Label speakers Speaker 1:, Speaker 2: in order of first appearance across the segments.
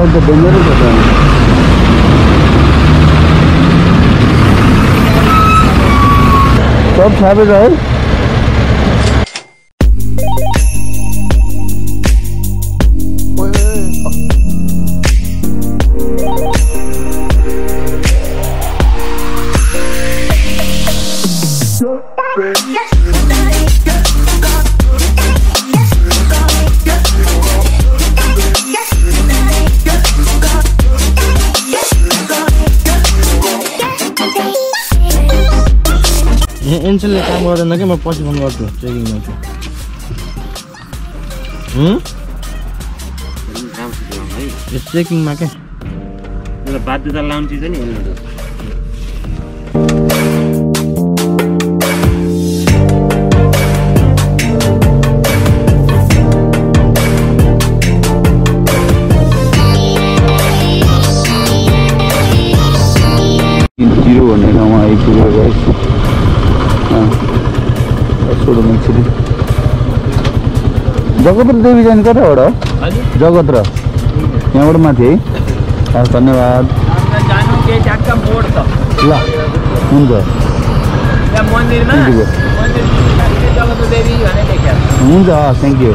Speaker 1: side the dangerous hotel. सब छापेको है एन्सलले काम गर्दैन कि म पछि फोन गर्छु चेकिङमा छु यो चेकिङमा के बाध्यता लाउनु थिएछ नि जिरो भन्ने ठाउँमा आइपुग्यो गाइस जगत्रदेवी जाने कताबाट जगत्र यहाँबाट माथि है धन्यवाद ल हुन्छ हुन्छ thank you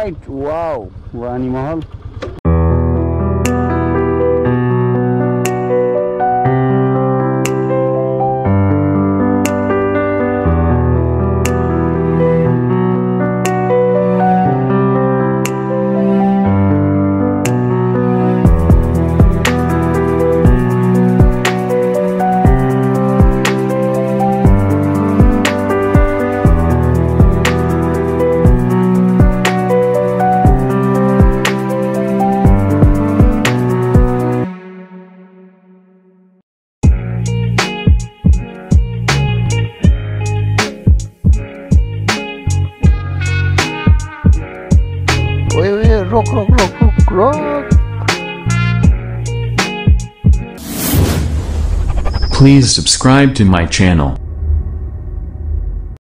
Speaker 1: Alright, wow, RANIMAHAL. Rock.
Speaker 2: Please subscribe to my channel.